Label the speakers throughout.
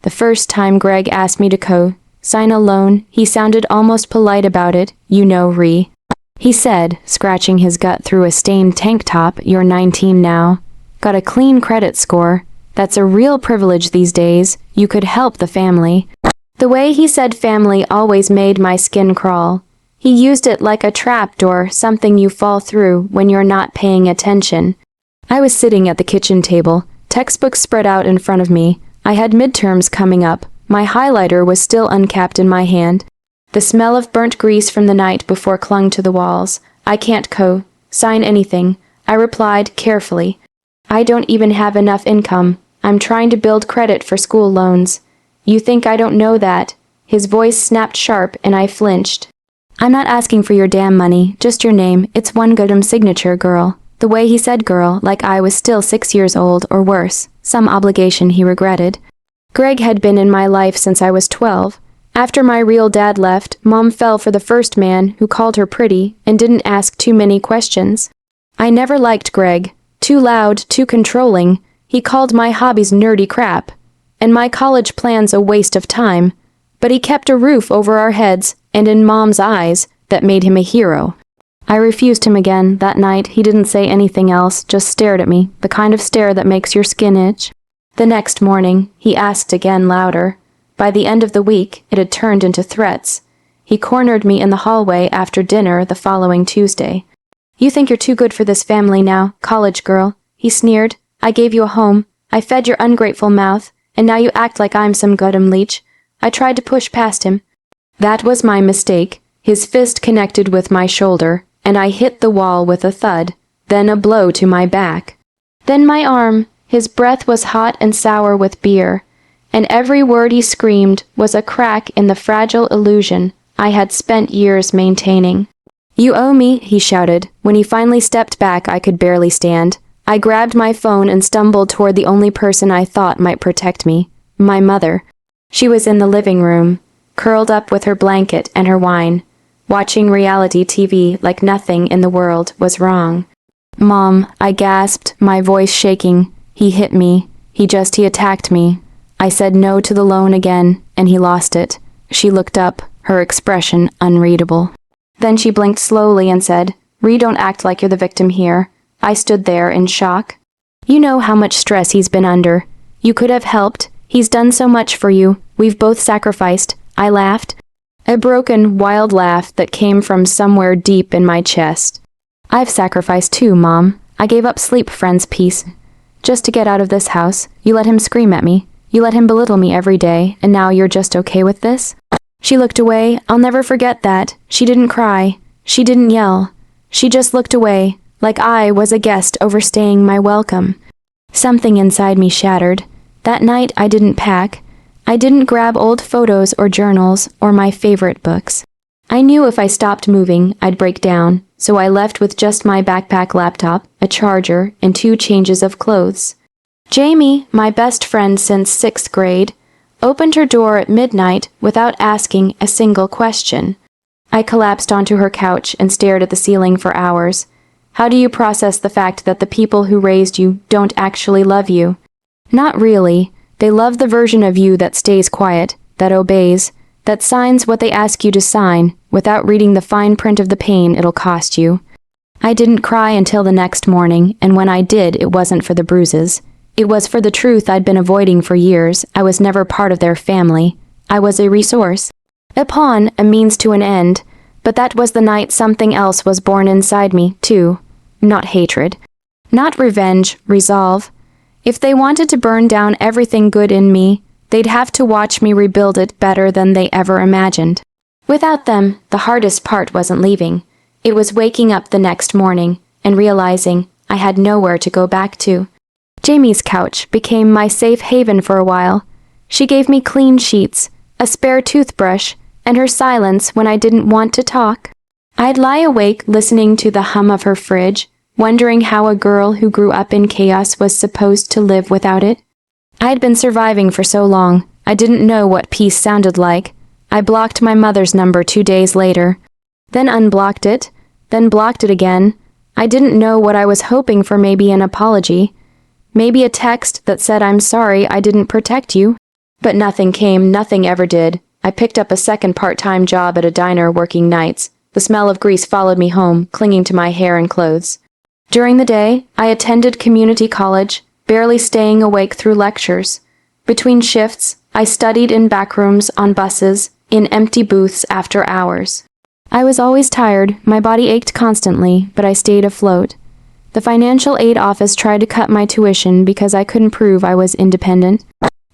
Speaker 1: The first time Greg asked me to co-sign a loan, he sounded almost polite about it, you know, he said, scratching his gut through a stained tank top, you're 19 now. Got a clean credit score. That's a real privilege these days. You could help the family. The way he said family always made my skin crawl. He used it like a trapdoor, something you fall through when you're not paying attention. I was sitting at the kitchen table, textbooks spread out in front of me. I had midterms coming up. My highlighter was still uncapped in my hand. The smell of burnt grease from the night before clung to the walls. I can't co-sign anything, I replied carefully. I don't even have enough income. I'm trying to build credit for school loans. You think I don't know that? His voice snapped sharp and I flinched. I'm not asking for your damn money, just your name. It's one goddamn signature, girl. The way he said girl, like I was still 6 years old or worse, some obligation he regretted. Greg had been in my life since I was 12. After my real dad left, Mom fell for the first man who called her pretty and didn't ask too many questions. I never liked Greg. Too loud, too controlling. He called my hobbies nerdy crap, and my college plans a waste of time. But he kept a roof over our heads, and in Mom's eyes, that made him a hero. I refused him again. That night, he didn't say anything else, just stared at me, the kind of stare that makes your skin itch. The next morning, he asked again louder. By the end of the week, it had turned into threats. He cornered me in the hallway after dinner the following Tuesday. You think you're too good for this family now, college girl, he sneered. I gave you a home, I fed your ungrateful mouth, and now you act like I'm some goddamn leech. I tried to push past him. That was my mistake. His fist connected with my shoulder, and I hit the wall with a thud, then a blow to my back. Then my arm. His breath was hot and sour with beer, and every word he screamed was a crack in the fragile illusion I had spent years maintaining. You owe me, he shouted. When he finally stepped back, I could barely stand. I grabbed my phone and stumbled toward the only person I thought might protect me, my mother. She was in the living room, curled up with her blanket and her wine, watching reality TV like nothing in the world was wrong. Mom, I gasped, my voice shaking. He hit me. He attacked me. I said no to the loan again, and he lost it. She looked up, her expression unreadable. Then she blinked slowly and said, don't act like you're the victim here. I stood there in shock. You know how much stress he's been under. You could have helped. He's done so much for you. We've both sacrificed. I laughed. A broken, wild laugh that came from somewhere deep in my chest. I've sacrificed too, Mom. I gave up sleep, friends, peace. Just to get out of this house. You let him scream at me. You let him belittle me every day, and now you're just okay with this? She looked away. I'll never forget that. She didn't cry. She didn't yell. She just looked away, like I was a guest overstaying my welcome. Something inside me shattered. That night I didn't pack. I didn't grab old photos or journals or my favorite books. I knew if I stopped moving, I'd break down, so I left with just my backpack laptop, a charger, and 2 changes of clothes. Jamie, my best friend since 6th grade, opened her door at midnight without asking a single question. I collapsed onto her couch and stared at the ceiling for hours. How do you process the fact that the people who raised you don't actually love you? Not really. They love the version of you that stays quiet, that obeys, that signs what they ask you to sign, without reading the fine print of the pain it'll cost you. I didn't cry until the next morning, and when I did, it wasn't for the bruises. It was for the truth I'd been avoiding for years. I was never part of their family. I was a resource. A pawn, a means to an end. But that was the night something else was born inside me, too. Not hatred. Not revenge, resolve. If they wanted to burn down everything good in me, they'd have to watch me rebuild it better than they ever imagined. Without them, the hardest part wasn't leaving. It was waking up the next morning and realizing I had nowhere to go back to. Jamie's couch became my safe haven for a while. She gave me clean sheets, a spare toothbrush, and her silence when I didn't want to talk. I'd lie awake listening to the hum of her fridge, wondering how a girl who grew up in chaos was supposed to live without it. I'd been surviving for so long, I didn't know what peace sounded like. I blocked my mother's number 2 days later, then unblocked it, then blocked it again. I didn't know what I was hoping for, maybe an apology. Maybe a text that said I'm sorry I didn't protect you. But nothing came, nothing ever did. I picked up a second part-time job at a diner working nights. The smell of grease followed me home, clinging to my hair and clothes. During the day, I attended community college, barely staying awake through lectures. Between shifts, I studied in back rooms, on buses, in empty booths after hours. I was always tired, my body ached constantly, but I stayed afloat. The financial aid office tried to cut my tuition because I couldn't prove I was independent.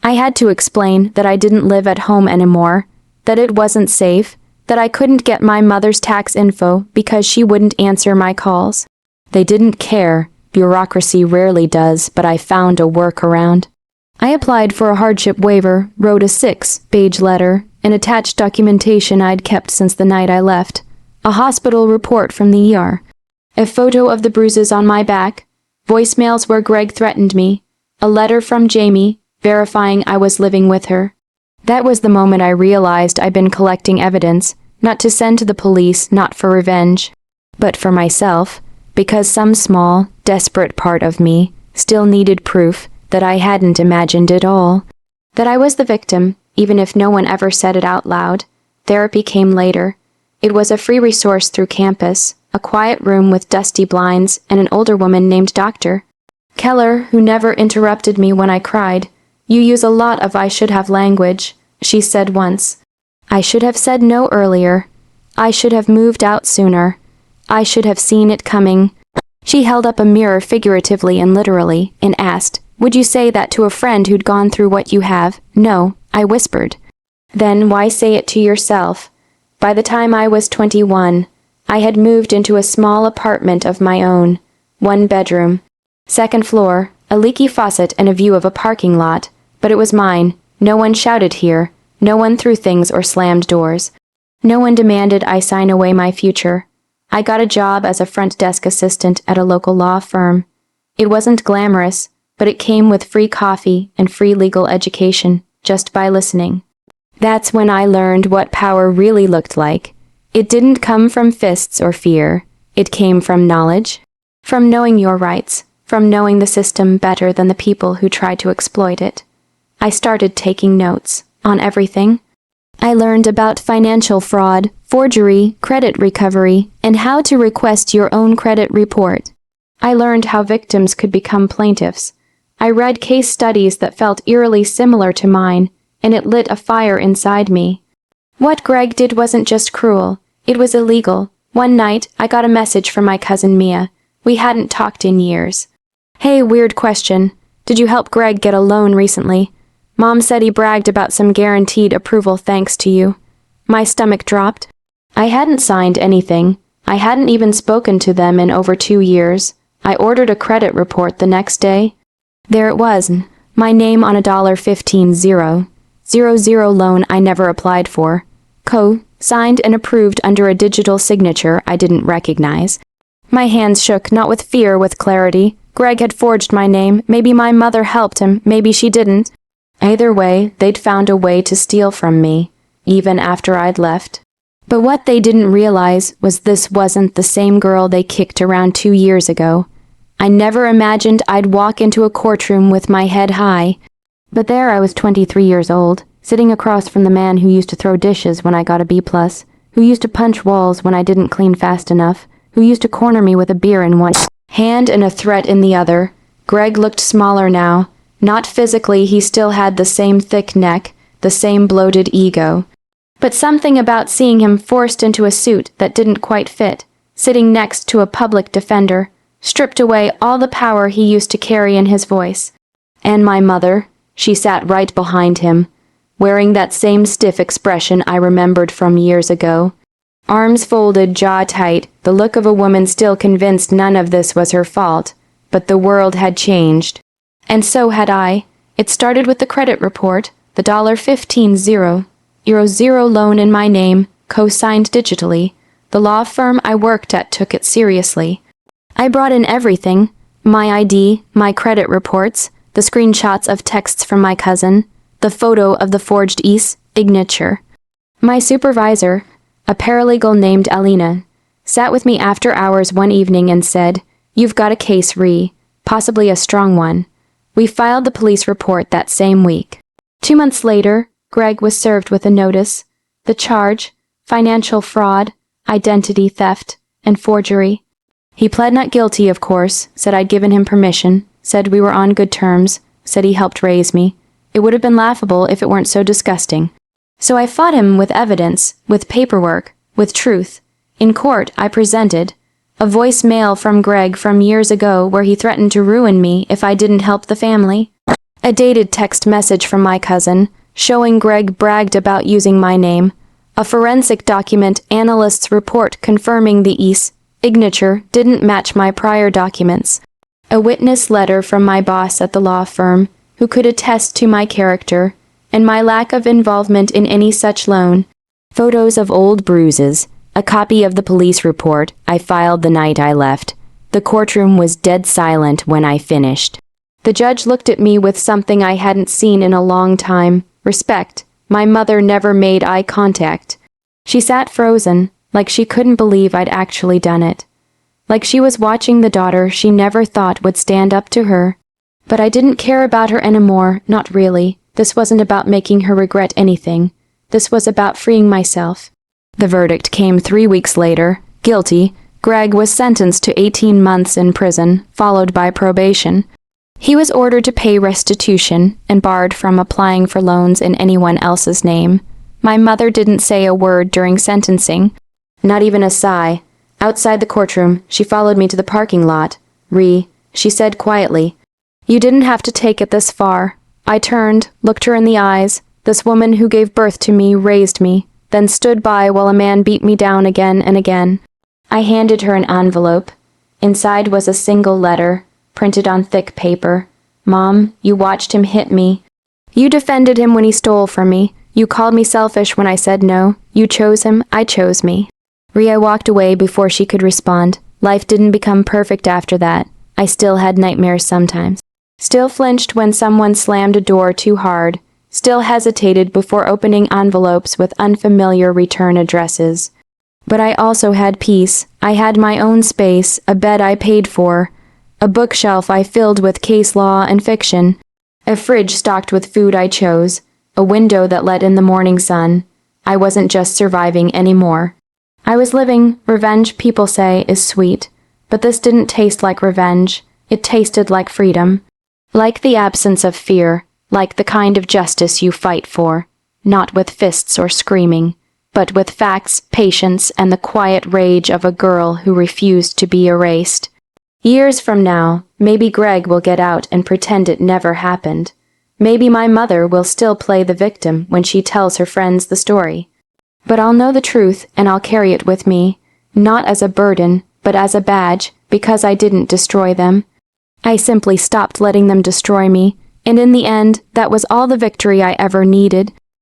Speaker 1: I had to explain that I didn't live at home anymore, that it wasn't safe, that I couldn't get my mother's tax info because she wouldn't answer my calls. They didn't care. Bureaucracy rarely does, but I found a workaround. I applied for a hardship waiver, wrote a 6-page letter, and attached documentation I'd kept since the night I left. A hospital report from the ER. A photo of the bruises on my back. Voicemails where Greg threatened me. A letter from Jamie, verifying I was living with her. That was the moment I realized I'd been collecting evidence, not to send to the police, not for revenge, but for myself, because some small, desperate part of me still needed proof that I hadn't imagined it all. That I was the victim, even if no one ever said it out loud. Therapy came later. It was a free resource through campus, a quiet room with dusty blinds, and an older woman named Dr. Keller, who never interrupted me when I cried. "You use a lot of I should have language," she said once. I should have said no earlier. I should have moved out sooner. I should have seen it coming. She held up a mirror figuratively and literally, and asked, "Would you say that to a friend who'd gone through what you have?" "No," I whispered. "Then why say it to yourself?" By the time I was 21, I had moved into a small apartment of my own. 1 bedroom. 2nd floor, a leaky faucet and a view of a parking lot. But it was mine. No one shouted here. No one threw things or slammed doors. No one demanded I sign away my future. I got a job as a front desk assistant at a local law firm. It wasn't glamorous, but it came with free coffee and free legal education, just by listening. That's when I learned what power really looked like. It didn't come from fists or fear. It came from knowledge. From knowing your rights. From knowing the system better than the people who tried to exploit it. I started taking notes on everything. I learned about financial fraud, forgery, credit recovery, and how to request your own credit report. I learned how victims could become plaintiffs. I read case studies that felt eerily similar to mine, and it lit a fire inside me. What Greg did wasn't just cruel, it was illegal. One night, I got a message from my cousin Mia. We hadn't talked in years. "Hey, weird question. Did you help Greg get a loan recently? Mom said he bragged about some guaranteed approval thanks to you." My stomach dropped. I hadn't signed anything. I hadn't even spoken to them in over 2 years. I ordered a credit report the next day. There it was, my name on a $15,000 loan I never applied for. Co-signed and approved under a digital signature I didn't recognize. My hands shook, not with fear, with clarity. Greg had forged my name. Maybe my mother helped him, maybe she didn't. Either way, they'd found a way to steal from me, even after I'd left. But what they didn't realize was this wasn't the same girl they kicked around 2 years ago. I never imagined I'd walk into a courtroom with my head high. But there I was 23 years old, sitting across from the man who used to throw dishes when I got a B+, who used to punch walls when I didn't clean fast enough, who used to corner me with a beer in one hand and a threat in the other. Greg looked smaller now. Not physically, he still had the same thick neck, the same bloated ego. But something about seeing him forced into a suit that didn't quite fit, sitting next to a public defender, stripped away all the power he used to carry in his voice. And my mother, she sat right behind him, wearing that same stiff expression I remembered from years ago. Arms folded, jaw tight, the look of a woman still convinced none of this was her fault, but the world had changed. And so had I. It started with the credit report, the $15,000 loan in my name, co-signed digitally. The law firm I worked at took it seriously. I brought in everything, my ID, my credit reports, the screenshots of texts from my cousin, the photo of the forged e-signature. My supervisor, a paralegal named Alina, sat with me after hours one evening and said, "You've got a case, Ree, possibly a strong one." We filed the police report that same week. 2 months later, Greg was served with a notice. The charge: financial fraud, identity theft, and forgery. He pled not guilty, of course, said I'd given him permission, said we were on good terms, said he helped raise me. It would have been laughable if it weren't so disgusting. So I fought him with evidence, with paperwork, with truth. In court, I presented a voicemail from Greg from years ago where he threatened to ruin me if I didn't help the family. A dated text message from my cousin, showing Greg bragged about using my name. A forensic document analyst's report confirming the signature didn't match my prior documents. A witness letter from my boss at the law firm, who could attest to my character and my lack of involvement in any such loan. Photos of old bruises. A copy of the police report I filed the night I left. The courtroom was dead silent when I finished. The judge looked at me with something I hadn't seen in a long time: respect. My mother never made eye contact. She sat frozen, like she couldn't believe I'd actually done it. Like she was watching the daughter she never thought would stand up to her. But I didn't care about her anymore, not really. This wasn't about making her regret anything. This was about freeing myself. The verdict came 3 weeks later. Guilty. Greg was sentenced to 18 months in prison, followed by probation. He was ordered to pay restitution and barred from applying for loans in anyone else's name. My mother didn't say a word during sentencing, not even a sigh. Outside the courtroom, she followed me to the parking lot. She said quietly, "You didn't have to take it this far." I turned, looked her in the eyes. This woman who gave birth to me raised me, then stood by while a man beat me down again and again. I handed her an envelope. Inside was a single letter, printed on thick paper. "Mom, you watched him hit me. You defended him when he stole from me. You called me selfish when I said no. You chose him, I chose me." Ria walked away before she could respond. Life didn't become perfect after that. I still had nightmares sometimes. Still flinched when someone slammed a door too hard. Still hesitated before opening envelopes with unfamiliar return addresses. But I also had peace. I had my own space, a bed I paid for, a bookshelf I filled with case law and fiction, a fridge stocked with food I chose, a window that let in the morning sun. I wasn't just surviving anymore. I was living. Revenge, people say, is sweet. But this didn't taste like revenge. It tasted like freedom. Like the absence of fear. Like the kind of justice you fight for. Not with fists or screaming, but with facts, patience, and the quiet rage of a girl who refused to be erased. Years from now, maybe Greg will get out and pretend it never happened. Maybe my mother will still play the victim when she tells her friends the story. But I'll know the truth and I'll carry it with me, not as a burden, but as a badge, because I didn't destroy them. I simply stopped letting them destroy me, and in the end, that was all the victory I ever needed.